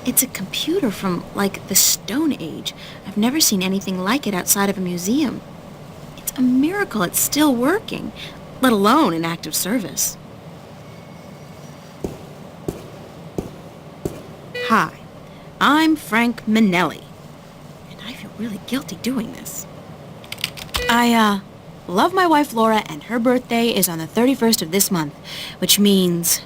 It's a computer from, like, the Stone Age. I've never seen anything like it outside of a museum. It's a miracle it's still working, let alone in active service. Hi, I'm Frank Minelli, and I feel really guilty doing this. I love my wife Laura, and her birthday is on the 31st of this month, which means...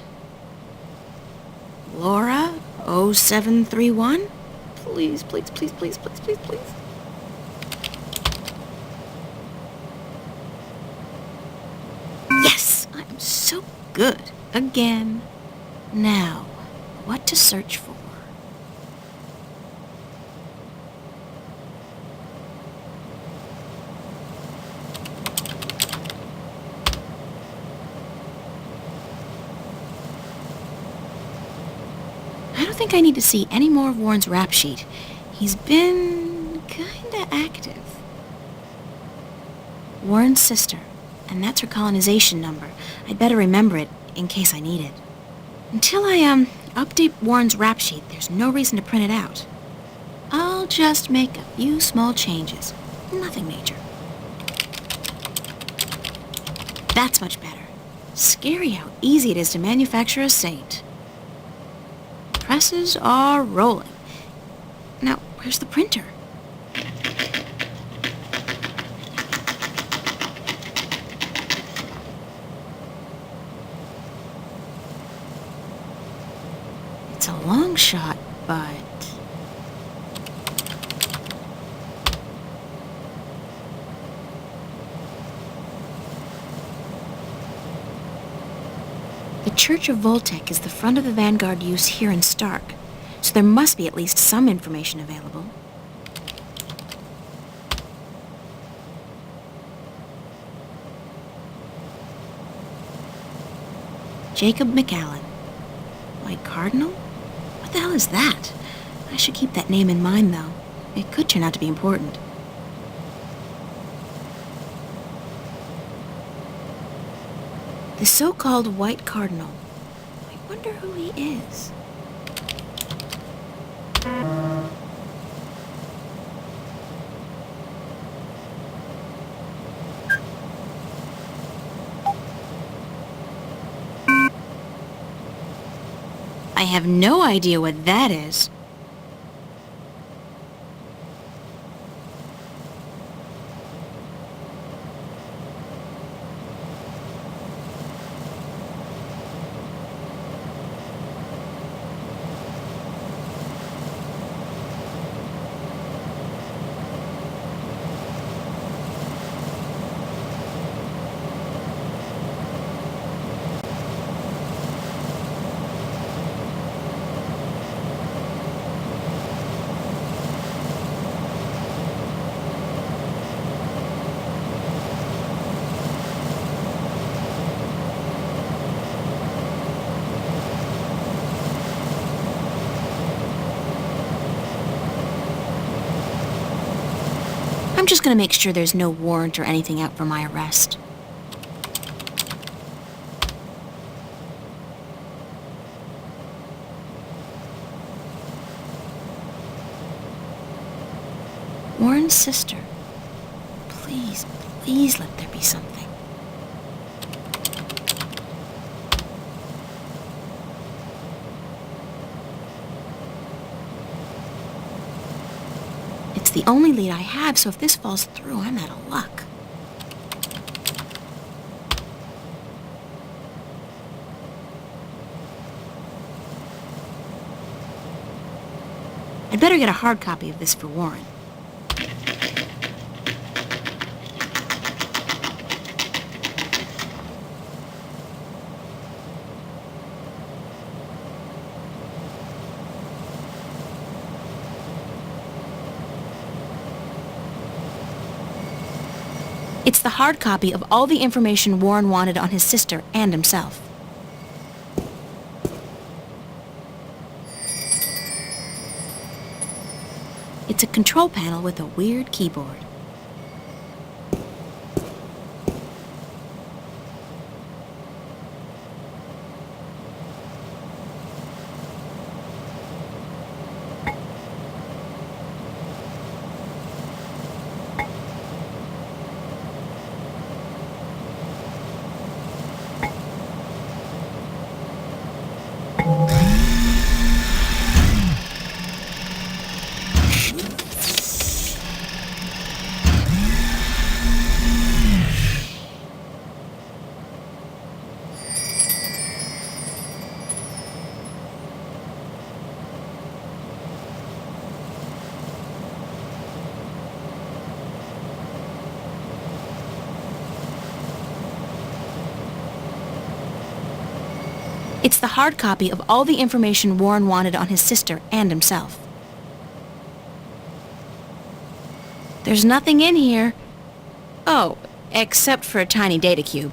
Laura 0731? Please, please, please, please, please, please, please. Yes! I'm so good. Again. Now, what to search for? I don't think I need to see any more of Warren's rap sheet. He's been kinda active. Warren's sister, and that's her colonization number. I'd better remember it in case I need it. Until I, update Warren's rap sheet, there's no reason to print it out. I'll just make a few small changes. Nothing major. That's much better. Scary how easy it is to manufacture a saint. Presses are rolling. Now, where's the printer? It's a long shot, but... The Church of Voltec is the front of the Vanguard use here in Stark, so there must be at least some information available. Jacob McAllen. White Cardinal? What the hell is that? I should keep that name in mind, though. It could turn out to be important. The so-called White Cardinal. I wonder who he is. I have no idea what that is. I'm just gonna make sure there's no warrant or anything out for my arrest. Warren's sister. Please, please let there be something. It's the only lead I have, so if this falls through, I'm out of luck. I'd better get a hard copy of this for Warren. It's the hard copy of all the information Warren wanted on his sister and himself. It's a control panel with a weird keyboard. It's the hard copy of all the information Warren wanted on his sister and himself. There's nothing in here. Oh, except for a tiny data cube.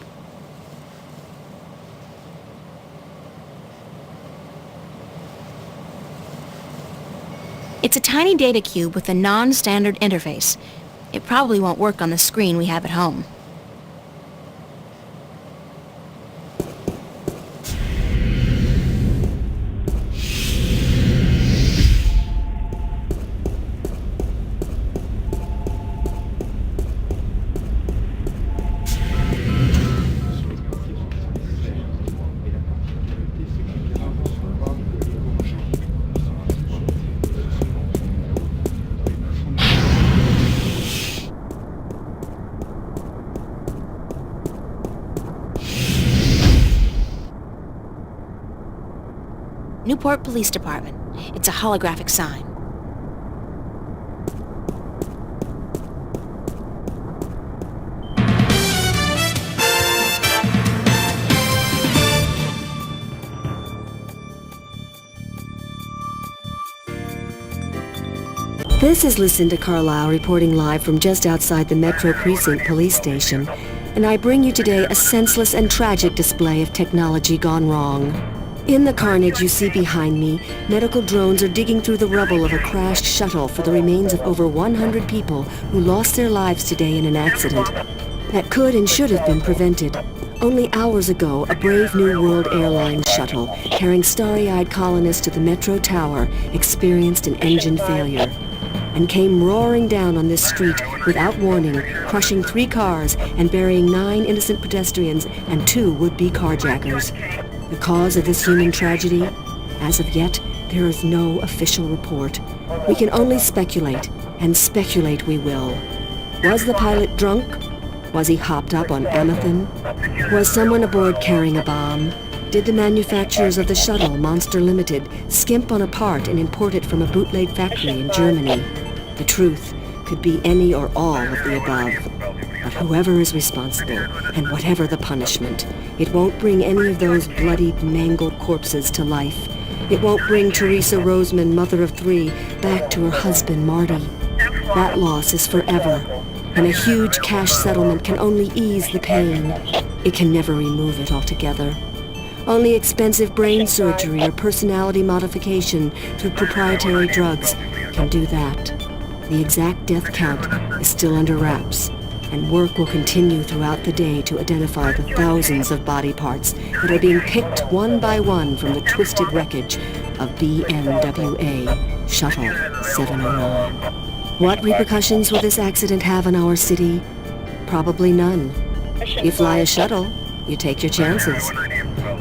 It's a tiny data cube with a non-standard interface. It probably won't work on the screen we have at home. Newport Police Department. It's a holographic sign. This is Lucinda Carlisle reporting live from just outside the Metro Precinct Police Station, and I bring you today a senseless and tragic display of technology gone wrong. In the carnage you see behind me, medical drones are digging through the rubble of a crashed shuttle for the remains of over 100 people who lost their lives today in an accident that could and should have been prevented. Only hours ago, a brave New World Airlines shuttle carrying starry-eyed colonists to the Metro Tower experienced an engine failure and came roaring down on this street without warning, crushing 3 cars and burying 9 innocent pedestrians and 2 would-be carjackers. The cause of this human tragedy? As of yet, there is no official report. We can only speculate, and speculate we will. Was the pilot drunk? Was he hopped up on Amethyst? Was someone aboard carrying a bomb? Did the manufacturers of the shuttle, Monster Limited, skimp on a part and import it from a bootleg factory in Germany? The truth could be any or all of the above. But whoever is responsible, and whatever the punishment, it won't bring any of those bloodied, mangled corpses to life. It won't bring Teresa Roseman, mother of 3, back to her husband, Marty. That loss is forever, and a huge cash settlement can only ease the pain. It can never remove it altogether. Only expensive brain surgery or personality modification through proprietary drugs can do that. The exact death count is still under wraps, and work will continue throughout the day to identify the thousands of body parts that are being picked one by one from the twisted wreckage of BNWA Shuttle 709. What repercussions will this accident have on our city? Probably none. You fly a shuttle, you take your chances.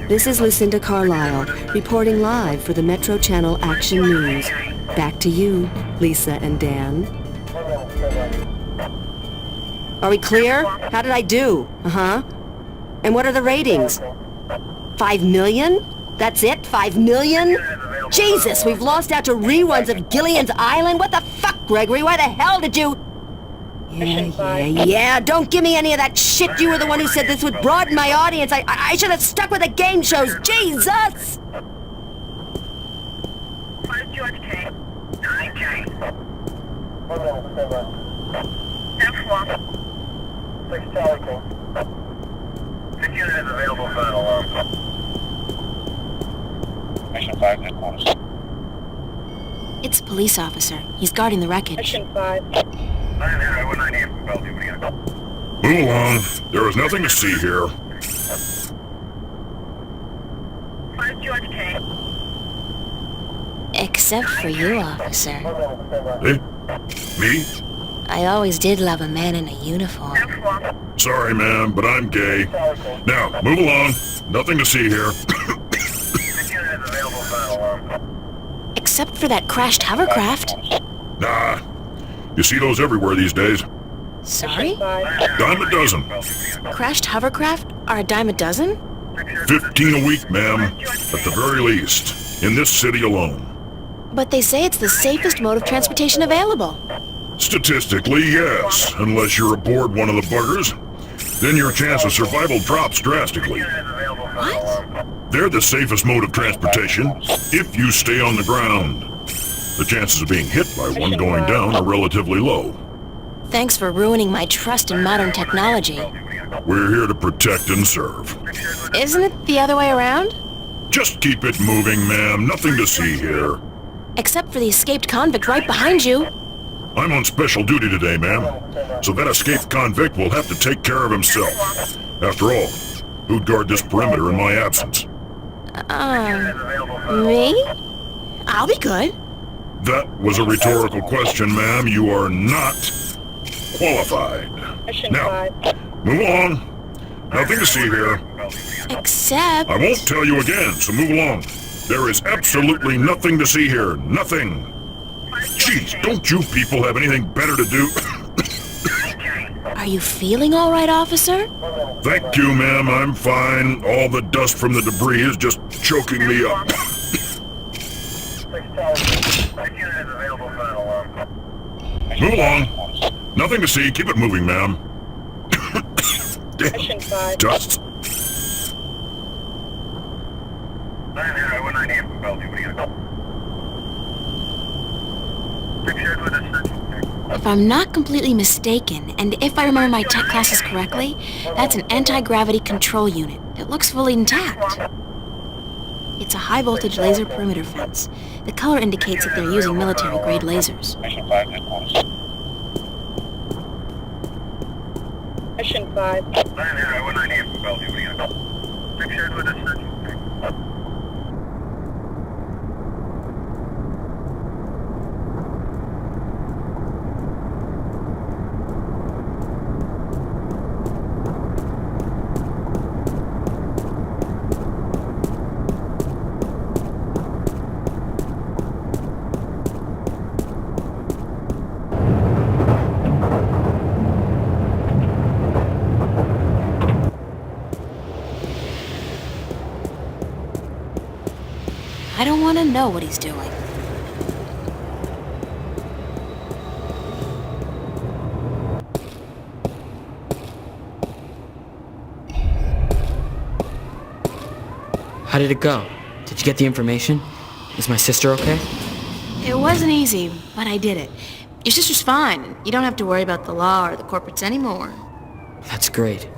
This is Lucinda Carlisle, reporting live for the Metro Channel Action News. Back to you, Lisa and Dan. Are we clear? How did I do? Uh-huh. And what are the ratings? 5 million? That's it? 5 million? Jesus, we've lost out to reruns of Gillian's Island? What the fuck, Gregory? Why the hell did you... Yeah, don't give me any of that shit. You were the one who said this would broaden my audience. I should have stuck with the game shows. Jesus! 5 George K. 9K. F1. 6 Charlie King. This unit is available for an alarm. Mission 5 headquarters. It's a police officer. He's guarding the wreckage. Mission 5. Move along. There is nothing to see here. 5 George K. Except for you, officer. Eh? Me? I always did love a man in a uniform. F1. Sorry, ma'am, but I'm gay. Now, move along. Nothing to see here. This unit is available for an alarm. Except for that crashed hovercraft. Nah. You see those everywhere these days. Sorry? Dime a dozen. Crashed hovercraft are a dime a dozen? 15 a week, ma'am. At the very least. In this city alone. But they say it's the safest mode of transportation available. Statistically, yes. Unless you're aboard one of the buggers. then your chance of survival drops drastically. Unit is available for What? alarm. They're the safest mode of transportation if you stay on the ground. The chances of being hit by one going down are relatively low. Thanks for ruining my trust in modern technology. We're here to protect and serve. Isn't it the other way around? Just keep it moving, ma'am. Nothing to see here. Except for the escaped convict right behind you. I'm on special duty today, ma'am. So that escaped convict will have to take care of himself. After all, who'd guard this perimeter in my absence? Me? I'll be good. That was a rhetorical question, ma'am. You are not qualified. Now, move along. Nothing to see here. Except... I won't tell you again, so move along. There is absolutely nothing to see here. Nothing. Jeez, don't you people have anything better to do? Are you feeling all right, officer? Thank you, ma'am. I'm fine. All the dust from the debris is just choking me up. Unit is available for an alarm. Move along. Nothing to see. Keep it moving, ma'am. Mission 5. Dust. 9-0-198 from Bellevue. What do you got? Pictured with a central. If I'm not completely mistaken, and if I remember my tech classes correctly, that's an anti-gravity control unit. It looks fully intact. It's a high-voltage laser perimeter fence. The color indicates that they're using military-grade lasers. Mission 5 headquarters. Mission 5. 9-0-198 from Bellevue. What do you got? Pictured with a central. I don't want to know what he's doing. How did it go? Did you get the information? Is my sister okay? It wasn't easy, but I did it. Your sister's fine. You don't have to worry about the law or the corporates anymore. That's great.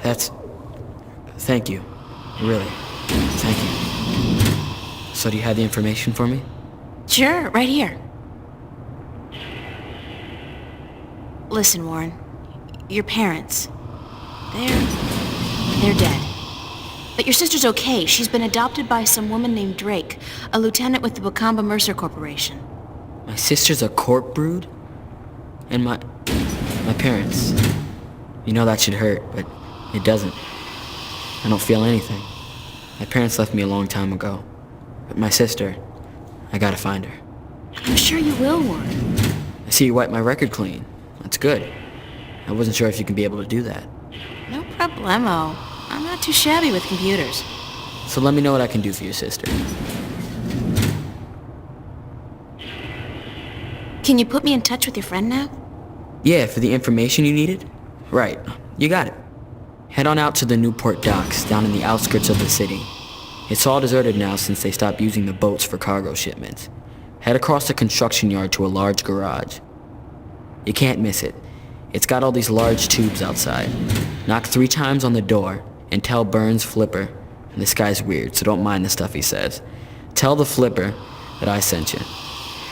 Thank you. Really. Thank you. So do you have the information for me? Sure, right here. Listen, Warren. Your parents, they're dead. But your sister's okay. She's been adopted by some woman named Drake, a lieutenant with the Wakamba Mercer Corporation. My sister's a corp brood? And my parents. You know that should hurt, but it doesn't. I don't feel anything. My parents left me a long time ago. But my sister, I gotta find her. I'm sure you will, Warren. I see you wiped my record clean. That's good. I wasn't sure if you could be able to do that. No problemo. I'm not too shabby with computers. So let me know what I can do for your sister. Can you put me in touch with your friend now? Yeah, for the information you needed? Right. You got it. Head on out to the Newport docks down in the outskirts of the city. It's all deserted now since they stopped using the boats for cargo shipments. Head across the construction yard to a large garage. You can't miss it. It's got all these large tubes outside. Knock 3 times on the door and tell Burns Flipper, and this guy's weird, so don't mind the stuff he says. Tell the Flipper that I sent you.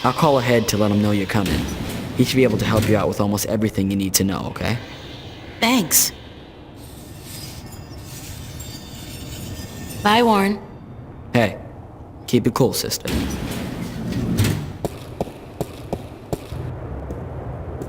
I'll call ahead to let him know you're coming. He should be able to help you out with almost everything you need to know, okay? Thanks. Bye, Warren. Hey, keep it cool, sister.